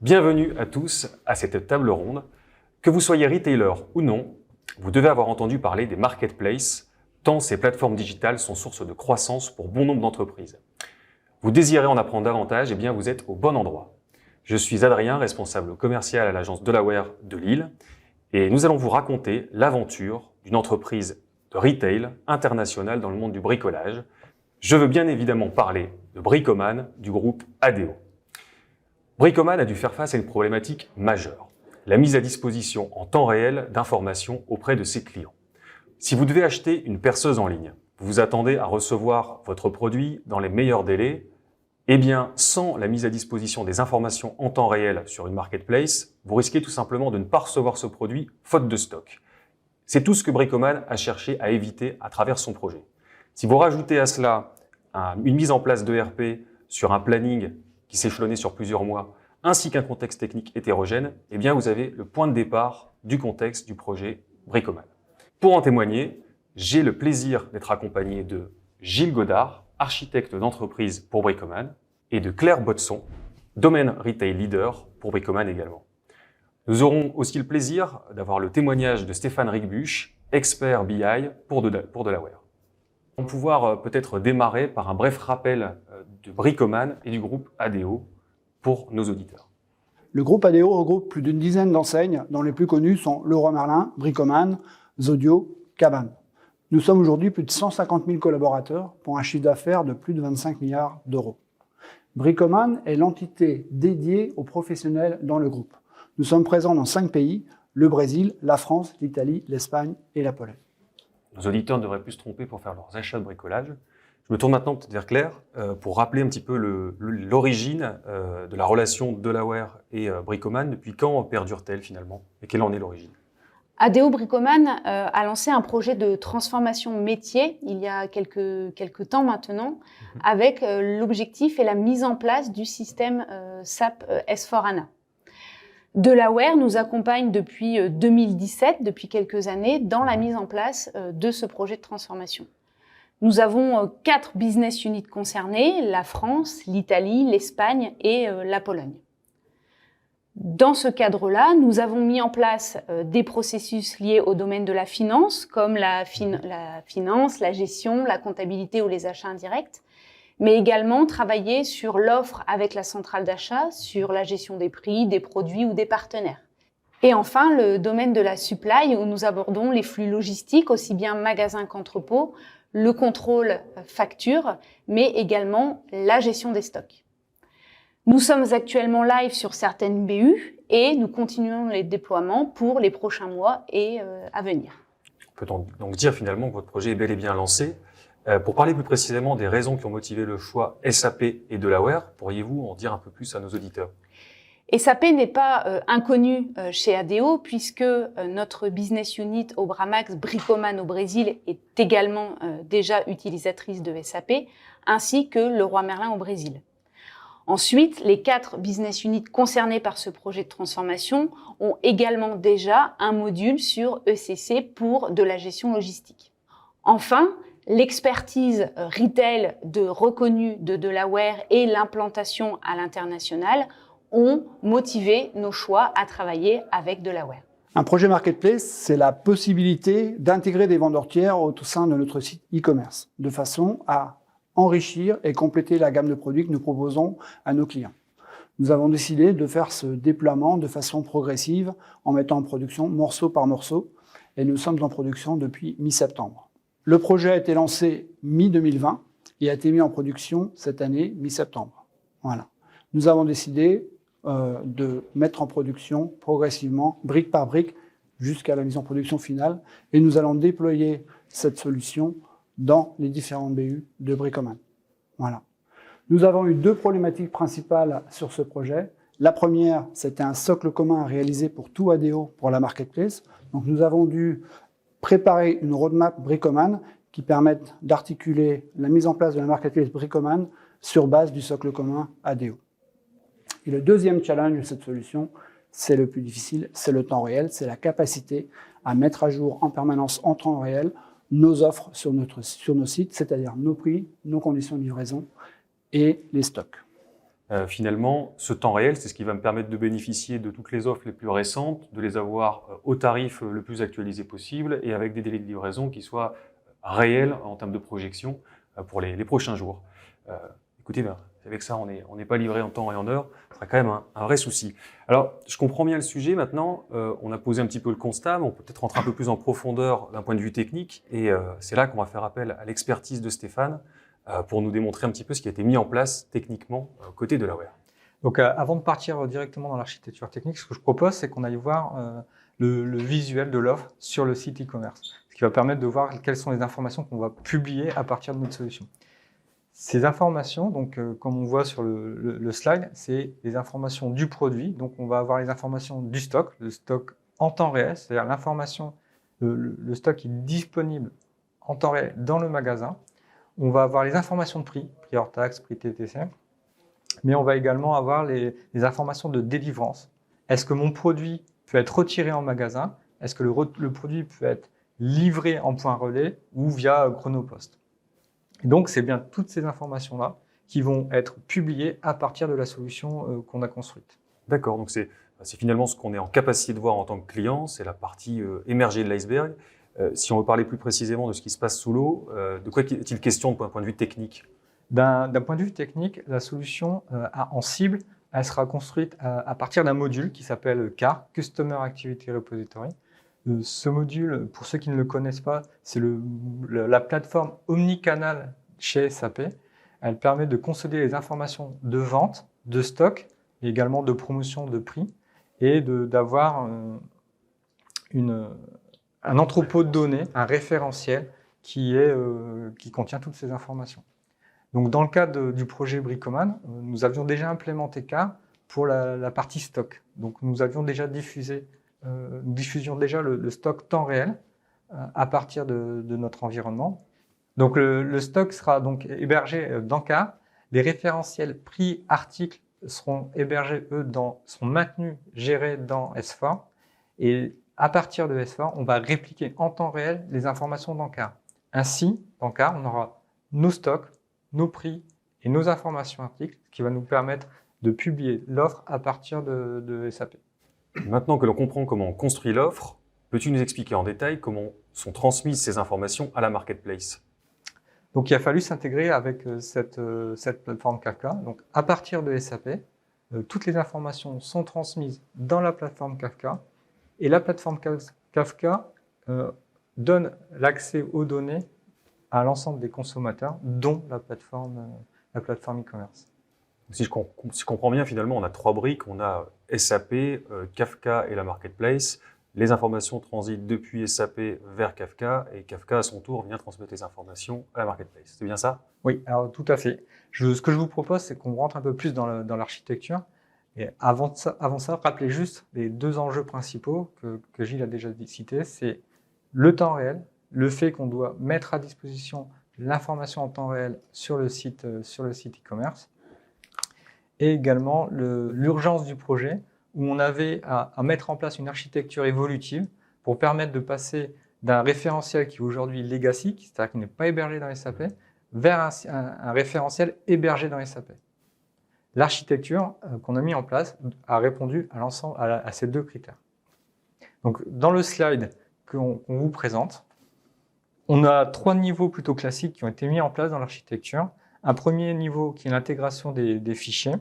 Bienvenue à tous à cette table ronde. Que vous soyez retailer ou non, vous devez avoir entendu parler des marketplaces, tant ces plateformes digitales sont source de croissance pour bon nombre d'entreprises. Vous désirez en apprendre davantage, eh bien vous êtes au bon endroit. Je suis Adrien, responsable commercial à l'agence Delaware de Lille, et nous allons vous raconter l'aventure d'une entreprise de retail internationale dans le monde du bricolage. Je veux bien évidemment parler de Bricoman du groupe ADEO. Bricoman a dû faire face à une problématique majeure, la mise à disposition en temps réel d'informations auprès de ses clients. Si vous devez acheter une perceuse en ligne, vous vous attendez à recevoir votre produit dans les meilleurs délais, eh bien, sans la mise à disposition des informations en temps réel sur une marketplace, vous risquez tout simplement de ne pas recevoir ce produit faute de stock. C'est tout ce que Bricoman a cherché à éviter à travers son projet. Si vous rajoutez à cela une mise en place d'ERP sur un planning qui s'échelonnait sur plusieurs mois, ainsi qu'un contexte technique hétérogène, eh bien vous avez le point de départ du contexte du projet Bricoman. Pour en témoigner, j'ai le plaisir d'être accompagné de Gilles Godard, architecte d'entreprise pour Bricoman, et de Claire Botson, domaine retail leader pour Bricoman également. Nous aurons aussi le plaisir d'avoir le témoignage de Stéphane Rigbusch, expert BI pour Delaware. On va pouvoir peut-être démarrer par un bref rappel de Bricoman et du groupe ADEO pour nos auditeurs. Le groupe ADEO regroupe plus d'une dizaine d'enseignes dont les plus connues sont Leroy Merlin, Bricoman, Zodio, Cabane. Nous sommes aujourd'hui plus de 150 000 collaborateurs pour un chiffre d'affaires de plus de 25 milliards d'euros. Bricoman est l'entité dédiée aux professionnels dans le groupe. Nous sommes présents dans 5 pays, le Brésil, la France, l'Italie, l'Espagne et la Pologne. Nos auditeurs ne devraient plus se tromper pour faire leurs achats de bricolage. Je me tourne maintenant peut-être vers Claire pour rappeler un petit peu l'origine de la relation Delaware et Bricoman. Depuis quand perdure-t-elle finalement et quelle en est l'origine? ADEO Bricoman a lancé un projet de transformation métier il y a quelques temps maintenant, avec l'objectif et la mise en place du système SAP S/4HANA. Delaware nous accompagne depuis 2017, depuis quelques années, dans la mise en place de ce projet de transformation. Nous avons 4 business units concernés, la France, l'Italie, l'Espagne et la Pologne. Dans ce cadre-là, nous avons mis en place des processus liés au domaine de la finance, comme la finance, la gestion, la comptabilité ou les achats indirects, mais également travailler sur l'offre avec la centrale d'achat, sur la gestion des prix, des produits ou des partenaires. Et enfin, le domaine de la supply, où nous abordons les flux logistiques, aussi bien magasins qu'entrepôts, le contrôle facture, mais également la gestion des stocks. Nous sommes actuellement live sur certaines BU et nous continuons les déploiements pour les prochains mois et à venir. On peut donc dire finalement que votre projet est bel et bien lancé. Pour parler plus précisément des raisons qui ont motivé le choix SAP et Delaware, pourriez-vous en dire un peu plus à nos auditeurs? SAP n'est pas inconnu chez ADEO puisque notre business unit Obramax Bricoman au Brésil est également déjà utilisatrice de SAP, ainsi que Leroy Merlin au Brésil. Ensuite, les 4 business units concernés par ce projet de transformation ont également déjà un module sur ECC pour de la gestion logistique. Enfin, l'expertise retail reconnue de Delaware et l'implantation à l'international ont motivé nos choix à travailler avec Delaware. Un projet marketplace, c'est la possibilité d'intégrer des vendeurs tiers au sein de notre site e-commerce, de façon à enrichir et compléter la gamme de produits que nous proposons à nos clients. Nous avons décidé de faire ce déploiement de façon progressive en mettant en production morceau par morceau et nous sommes en production depuis mi-septembre. Le projet a été lancé mi-2020 et a été mis en production cette année mi-septembre. Voilà. Nous avons décidé de mettre en production progressivement, brique par brique, jusqu'à la mise en production finale et nous allons déployer cette solution dans les différentes BU de Bricoman. Voilà. Nous avons eu 2 problématiques principales sur ce projet. La première, c'était un socle commun à réaliser pour tout ADEO pour la marketplace. Donc nous avons dû préparer une roadmap Bricoman qui permette d'articuler la mise en place de la marketplace Bricoman sur base du socle commun ADEO. Et le deuxième challenge de cette solution, c'est le plus difficile, c'est le temps réel, c'est la capacité à mettre à jour en permanence en temps réel nos offres sur nos sites, c'est-à-dire nos prix, nos conditions de livraison et les stocks. Finalement, ce temps réel, c'est ce qui va me permettre de bénéficier de toutes les offres les plus récentes, de les avoir au tarif le plus actualisé possible et avec des délais de livraison qui soient réels en termes de projection pour les prochains jours. Écoutez, avec ça, on n'est pas livré en temps et en heure, ce sera quand même un vrai souci. Alors, je comprends bien le sujet maintenant, on a posé un petit peu le constat, mais on peut peut-être rentrer un peu plus en profondeur d'un point de vue technique, et c'est là qu'on va faire appel à l'expertise de Stéphane pour nous démontrer un petit peu ce qui a été mis en place techniquement côté Delaware. Donc, avant de partir directement dans l'architecture technique, ce que je propose, c'est qu'on aille voir le visuel de l'offre sur le site e-commerce, ce qui va permettre de voir quelles sont les informations qu'on va publier à partir de notre solution. Ces informations, donc, comme on voit sur le slide, c'est les informations du produit. Donc, on va avoir les informations du stock, le stock en temps réel, c'est-à-dire l'information, le stock est disponible en temps réel dans le magasin. On va avoir les informations de prix hors taxe, prix TTC, mais on va également avoir les informations de délivrance. Est-ce que mon produit peut être retiré en magasin? Est-ce que le produit peut être livré en point relais ou via Chronopost? Et donc, c'est bien toutes ces informations-là qui vont être publiées à partir de la solution qu'on a construite. D'accord, donc c'est finalement ce qu'on est en capacité de voir en tant que client, c'est la partie émergée de l'iceberg. Si on veut parler plus précisément de ce qui se passe sous l'eau, de quoi est-il question d'un point de vue technique? D'un point de vue technique, la solution en cible, elle sera construite à partir d'un module qui s'appelle CAR, Customer Activity Repository. Ce module, pour ceux qui ne le connaissent pas, c'est la plateforme omnicanal chez SAP. Elle permet de consolider les informations de vente, de stock, et également de promotion de prix, et d'avoir un entrepôt de données, un référentiel qui contient toutes ces informations. Donc, dans le cadre du projet Bricoman, nous avions déjà implémenté CAR pour la partie stock. Donc, nous avions déjà nous diffusions déjà le stock temps réel à partir de notre environnement. Donc, le stock sera donc hébergé dans CAR. Les référentiels prix articles seront hébergés, seront maintenus, gérés dans S4. Et à partir de S4, on va répliquer en temps réel les informations dans CAR. Ainsi, dans CAR, on aura nos stocks, nos prix et nos informations articles, ce qui va nous permettre de publier l'offre à partir de SAP. Maintenant que l'on comprend comment on construit l'offre, peux-tu nous expliquer en détail comment sont transmises ces informations à la marketplace? Donc, il a fallu s'intégrer avec cette plateforme Kafka. Donc, à partir de SAP, toutes les informations sont transmises dans la plateforme Kafka et la plateforme Kafka donne l'accès aux données à l'ensemble des consommateurs, dont la plateforme e-commerce. Si je comprends bien, finalement, on a trois briques. On a SAP, Kafka et la marketplace. Les informations transitent depuis SAP vers Kafka et Kafka, à son tour, vient transmettre les informations à la marketplace. C'est bien ça? Oui, alors tout à fait. Ce que je vous propose, c'est qu'on rentre un peu plus dans l'architecture. Et avant ça, rappelez juste les deux enjeux principaux que Gilles a déjà cités. C'est le temps réel, le fait qu'on doit mettre à disposition l'information en temps réel sur le site e-commerce, et également l'urgence du projet, où on avait à mettre en place une architecture évolutive pour permettre de passer d'un référentiel qui est aujourd'hui legacy, c'est-à-dire qui n'est pas hébergé dans SAP, vers un référentiel hébergé dans SAP. L'architecture qu'on a mis en place a répondu à ces deux critères. Donc, dans le slide qu'on vous présente, on a trois niveaux plutôt classiques qui ont été mis en place dans l'architecture. Un premier niveau qui est l'intégration des fichiers,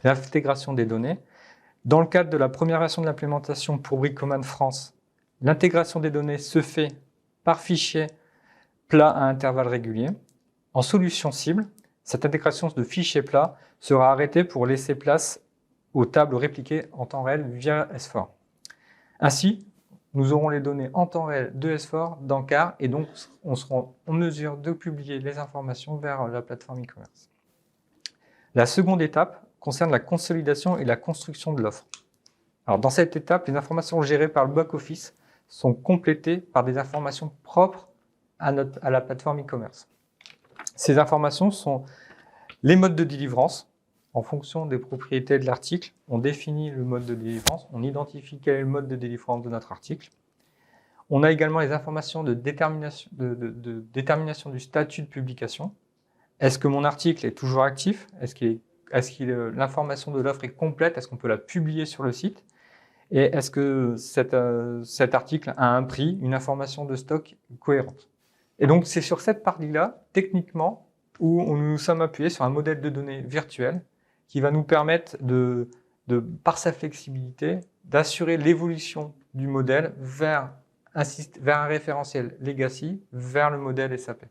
l'intégration des données. Dans le cadre de la première version de l'implémentation pour Bricoman France, l'intégration des données se fait par fichier plat à intervalles réguliers. En solution cible, cette intégration de fichiers plats sera arrêtée pour laisser place aux tables répliquées en temps réel via S4. Ainsi, nous aurons les données en temps réel de S4 dans CAR et donc on sera en mesure de publier les informations vers la plateforme e-commerce. La seconde étape concerne la consolidation et la construction de l'offre. Alors, dans cette étape, les informations gérées par le back-office sont complétées par des informations propres à la plateforme e-commerce. Ces informations sont les modes de délivrance. En fonction des propriétés de l'article, on définit le mode de délivrance, on identifie quel est le mode de délivrance de notre article. On a également les informations de détermination du statut de publication. Est-ce que mon article est toujours actif? Est-ce qu'il est l'information de l'offre est complète? Est-ce qu'on peut la publier sur le site? Et est-ce que cet article a un prix, une information de stock cohérente? Et donc, c'est sur cette partie-là, techniquement, où nous nous sommes appuyés sur un modèle de données virtuel qui va nous permettre par sa flexibilité, d'assurer l'évolution du modèle vers un référentiel legacy, vers le modèle SAP.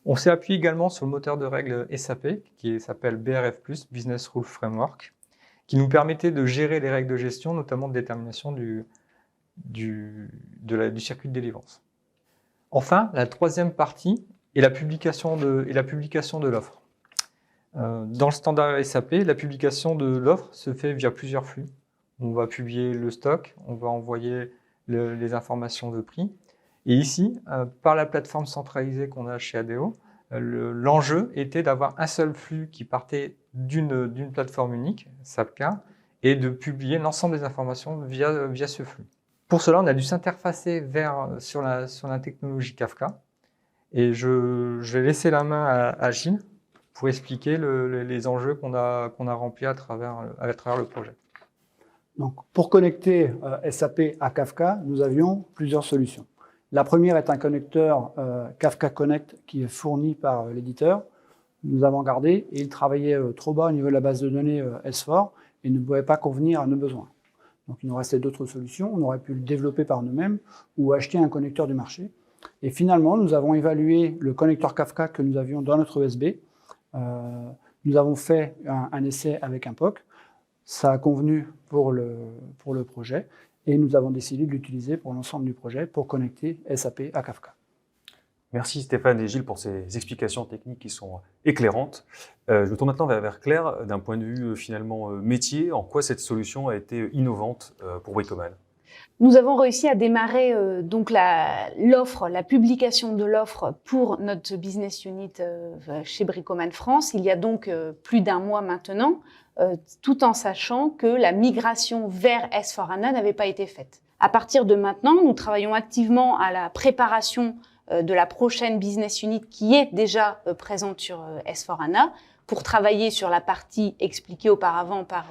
On s'est appuyé également sur le moteur de règles SAP, qui s'appelle BRF+, Business Rule Framework, qui nous permettait de gérer les règles de gestion, notamment de détermination du circuit de délivrance. Enfin, la troisième partie est la publication de l'offre. Dans le standard SAP, la publication de l'offre se fait via plusieurs flux. On va publier le stock, on va envoyer les informations de prix. Et ici, par la plateforme centralisée qu'on a chez ADO, l'enjeu était d'avoir un seul flux qui partait d'une plateforme unique, SAPCA, et de publier l'ensemble des informations via ce flux. Pour cela, on a dû s'interfacer sur la technologie Kafka. Et je vais laisser la main à Gilles pour expliquer les enjeux qu'on a remplis à travers le projet. Donc, pour connecter SAP à Kafka, nous avions plusieurs solutions. La première est un connecteur Kafka Connect qui est fourni par l'éditeur. Nous avons regardé et il travaillait trop bas au niveau de la base de données S4 et ne pouvait pas convenir à nos besoins. Donc, il nous restait d'autres solutions. On aurait pu le développer par nous-mêmes ou acheter un connecteur du marché. Et finalement, nous avons évalué le connecteur Kafka que nous avions dans notre USB. Nous avons fait un essai avec un POC. Ça a convenu pour le projet et nous avons décidé de l'utiliser pour l'ensemble du projet pour connecter SAP à Kafka. Merci Stéphane et Gilles pour ces explications techniques qui sont éclairantes. Je me tourne maintenant vers Claire, d'un point de vue finalement métier. En quoi cette solution a été innovante pour Bricoman? Nous avons réussi à démarrer donc la publication de l'offre pour notre business unit chez Bricoman France. Il y a donc plus d'un mois maintenant, tout en sachant que la migration vers S4HANA n'avait pas été faite. À partir de maintenant, nous travaillons activement à la préparation de la prochaine business unit qui est déjà présente sur S4HANA pour travailler sur la partie expliquée auparavant par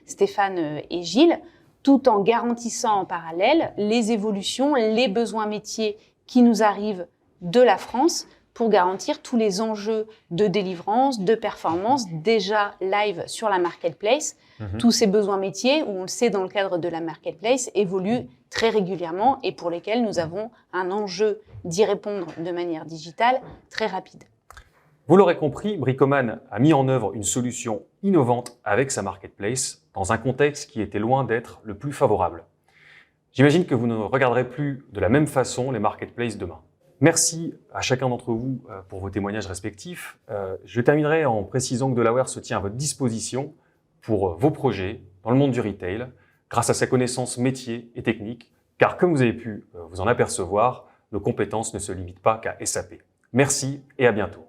Stéphane et Gilles, tout en garantissant en parallèle les évolutions, les besoins métiers qui nous arrivent de la France pour garantir tous les enjeux de délivrance, de performance déjà live sur la marketplace. Tous ces besoins métiers, où on le sait dans le cadre de la marketplace, évoluent très régulièrement et pour lesquels nous avons un enjeu d'y répondre de manière digitale très rapide. Vous l'aurez compris, Bricoman a mis en œuvre une solution innovante avec sa marketplace dans un contexte qui était loin d'être le plus favorable. J'imagine que vous ne regarderez plus de la même façon les marketplaces demain. Merci à chacun d'entre vous pour vos témoignages respectifs. Je terminerai en précisant que Delaware se tient à votre disposition pour vos projets dans le monde du retail, grâce à sa connaissance métier et technique, car comme vous avez pu vous en apercevoir, nos compétences ne se limitent pas qu'à SAP. Merci et à bientôt.